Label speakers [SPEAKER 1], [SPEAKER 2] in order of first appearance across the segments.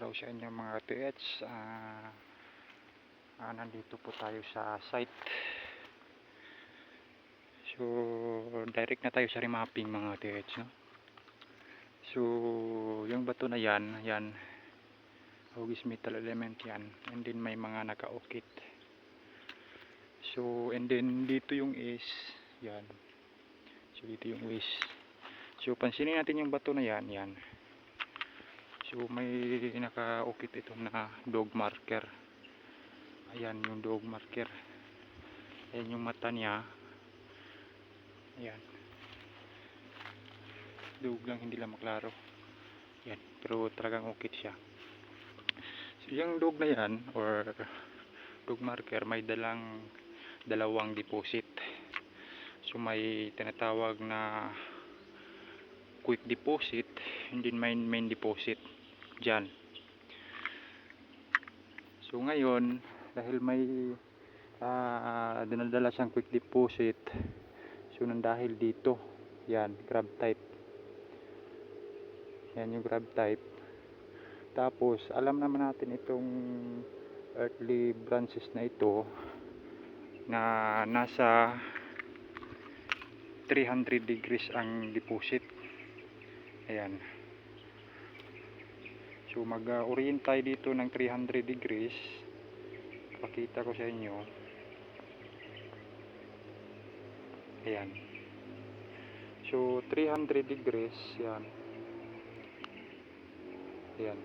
[SPEAKER 1] Hello sa inyo mga TH. Nandito po tayo sa site. So direct na tayo sa remapping mga TH, no? So yung bato na yan hugis metal element yan, and then may mga nakaukit. So and then dito yung is yan. So dito yung is. So pansinin natin yung bato na yan. So may nakaukit ito na dog marker. Ayan yung dog marker. Ayan yung mata niya. Ayan. Dog lang, hindi lang maklaro. Ayan. Pero talagang ukit siya. So yung dog na yan or dog marker may dalawang deposit. So may tinatawag na quick deposit and then main deposit dyan. So ngayon dahil may dinadala siyang quick deposit, so dahil dito yan grab type, yan yung grab type. Tapos alam naman natin itong earthly branches na ito na nasa 300 degrees ang deposit. Ayan. So mag-orient tayo dito ng 300 degrees. Pakita ko sa inyo. Ayan. So 300 degrees yan. Ayan.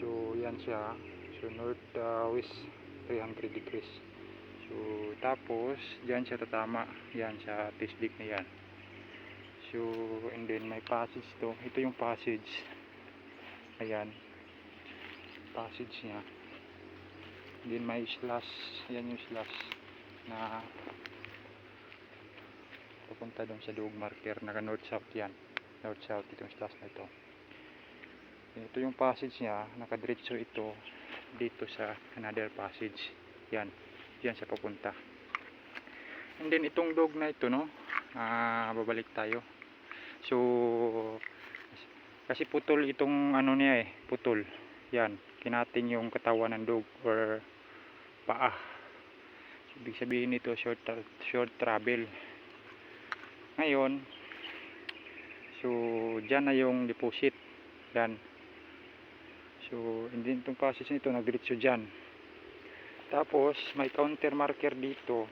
[SPEAKER 1] So yan siya. So north west 300 degrees. So tapos diyan siya tatama. Yan sa tisdik na yan. So and then may passage to. Ito yung passage. Ayan. Passage niya. And then may slash. Ayan yung slash na papunta doon sa dog marker. Naka north south yan. North south itong slash na ito. Ito yung passage niya. Nakadiretso ito dito sa another passage. Yan. Yan siya papunta. And then itong dog na ito, no, babalik tayo. So kasi putol itong ano niya putol. Yan, kinatin yung katawan ng dog or paa. So, ibig sabihin nito short travel. Ngayon, so dyan na yung deposit. Yan. So hindi itong passage nito nagdiretso dyan. Tapos may counter marker dito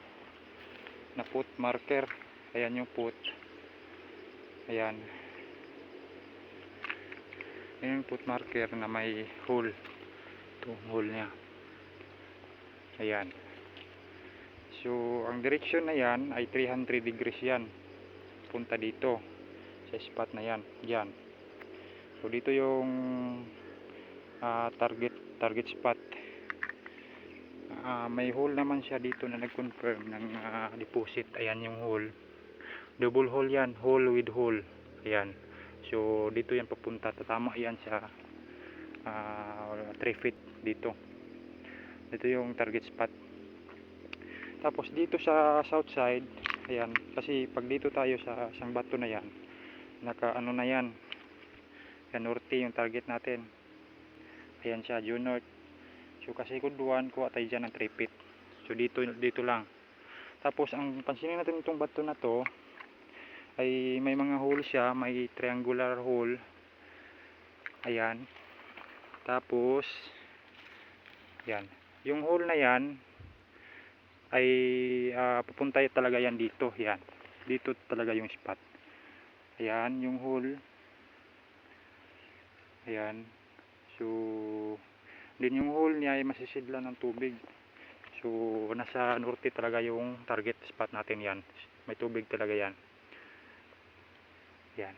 [SPEAKER 1] na foot marker. Ayan yung foot. Ayan. Ayan yung foot marker na may hole. Itong hole nya. Ayan. So ang direction na yan ay 300 degrees yan. Punta dito sa spot na yan. Yan. So dito yung target spot. May hole naman siya dito na nag-confirm ng deposit. Ayan yung hole. Double hole yan. Hole with hole. Ayan. So dito yan papunta. Tatama yan sa 3 feet dito. Dito yung target spot. Tapos dito sa south side. Ayan. Kasi pag dito tayo sa isang bato na yan. Naka ano na yan. Yan norte yung target natin. Ayan siya. Due north. So kasi kuduan ko atay dyan ng 3 feet. So dito lang. Tapos ang pansinin natin itong bato na to ay may mga hole siya, may triangular hole. Ayan. Tapos yan. Yung hole na yan ay pupunta talaga yan dito. Yan. Dito talaga yung spot. Ayan yung hole. Ayan. So din yung hole niya ay masisidlan ng tubig. So nasa norte talaga yung target spot natin yan. May tubig talaga yan. Yan.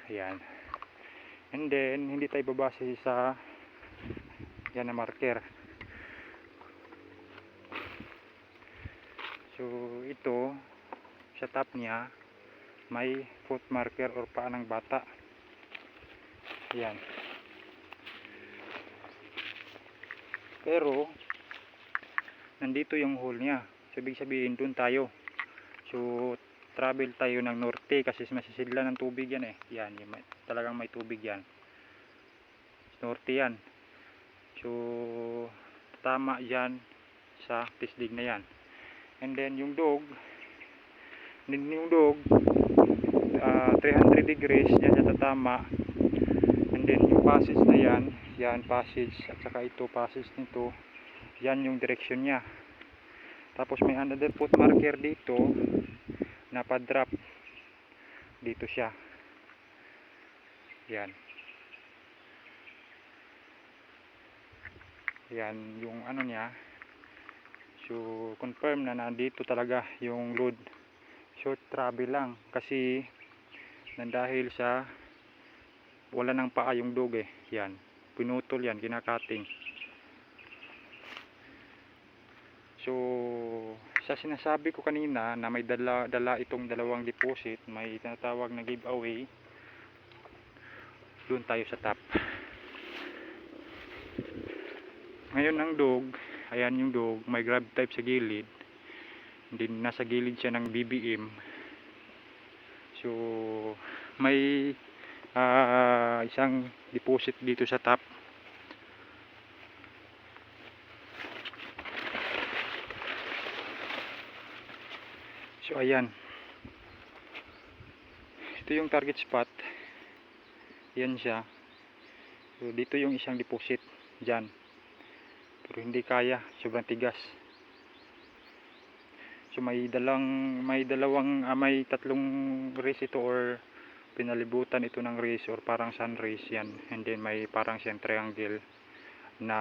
[SPEAKER 1] Ayan. And then hindi tayo babase sa yan na marker. So ito sa top niya may foot marker or paa ng bata. Ayan. Pero nandito yung hole niya. So ibig sabihin dun tayo. So travel tayo ng norte kasi masisidlan ng tubig yan Yan, talagang may tubig yan. norte yan. So tama yan sa tisdig na yan. And then yung dog 300 degrees yan sa tatama. And then yung passage na yan passage, at saka ito passage nito, yan yung direction nya. Tapos may another foot marker dito na pa-drop dito siya. Yan yung ano nya. So confirm na nandito talaga yung load. Short travel lang kasi dahil sa wala nang paa yung dog eh. Yan, pinutol yan, kinakating. So sa sinasabi ko kanina na may dala itong dalawang deposit, may tinatawag na giveaway, doon tayo sa top. Ngayon ang dog, ayan yung dog, may grab type sa gilid, din nasa gilid siya ng BBM. So may isang deposit dito sa top. So ayan, ito yung target spot, yan siya. So dito yung isang deposit dyan, pero hindi kaya, sobrang tigas. So may tatlong race ito, or pinalibutan ito ng race, or parang sun race yan. And then may parang siyang triangle na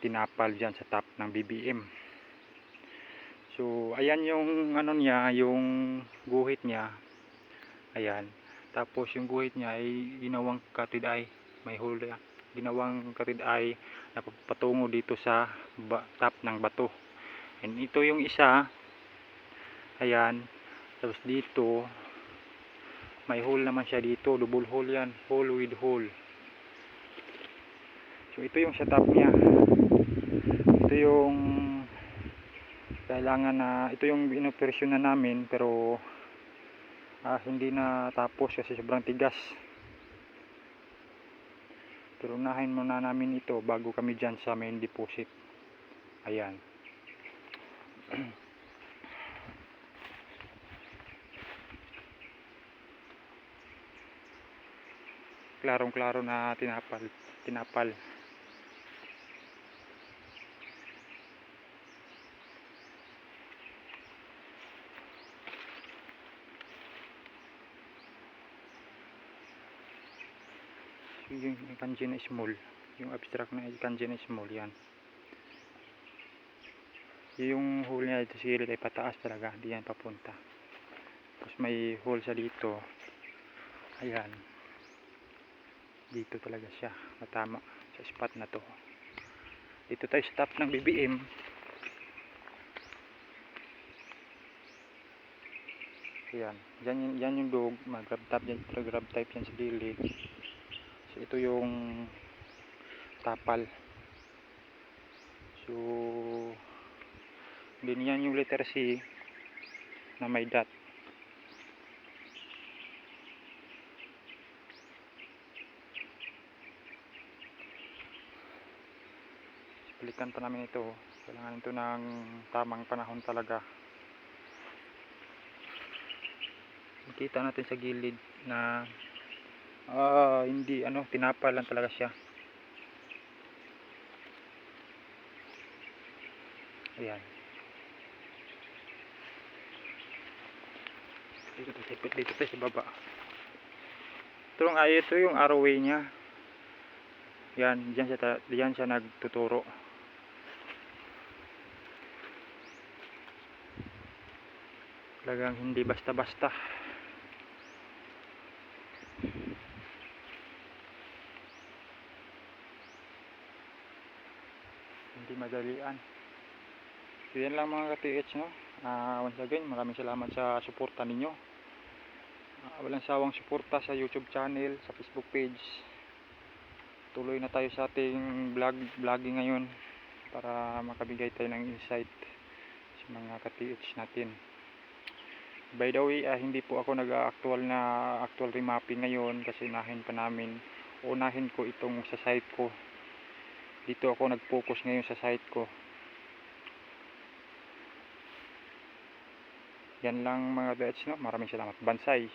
[SPEAKER 1] tinapal dyan sa top ng BBM. So ayan yung ano niya, yung guhit niya. Ayan. Tapos yung guhit niya ay ginawang catted eye. May hole na ginawang catted eye na patungo dito sa top ng bato. And ito yung isa. Ayan. Tapos dito may hole naman siya dito, double hole yan, hole with hole. So ito yung setup niya. Ito yung kailangan na, ito yung inoperasyon na namin, pero hindi na tapos kasi sobrang tigas. Pero unahin muna namin ito bago kami dyan sa main deposit. Ayan. Klarong klaro na tinapal. Yung kanji na small, yung abstract na kanji na small, yan. Yung hole niya dito sa gilid ay pataas talaga, di yan papunta. Tapos may hole sa dito. Ayan, dito talaga siya matama sa spot na to. Dito tayo stop ng BBM. Ayan, yan yung dog, mag-grab type yan sa gilid. So ito yung tapal. So din yan yung letter C na may dot. Balikan pa namin ito. Kailangan ito ng tamang panahon talaga. Makita natin sa gilid na hindi tinapal lang talaga siya. Ayan. Dito tayo sa baba. Ito yung arrowway niya. Yan, diyan siya nagtuturo. Talagang hindi basta-basta. Hindi madalian. So yan lang mga ka-TH, no? Once again, maraming salamat sa suporta ninyo. Walang sawang suporta sa YouTube channel, sa Facebook page. Tuloy na tayo sa ating vlogging ngayon para makabigay tayo ng insight sa mga ka-TH natin. By the way, hindi po ako nag-actual remapping ngayon kasi nahin pa namin unahin ko itong sa site ko. Dito ako nag-focus ngayon sa site ko. Yan lang mga bets, no? Maraming salamat. Bansay.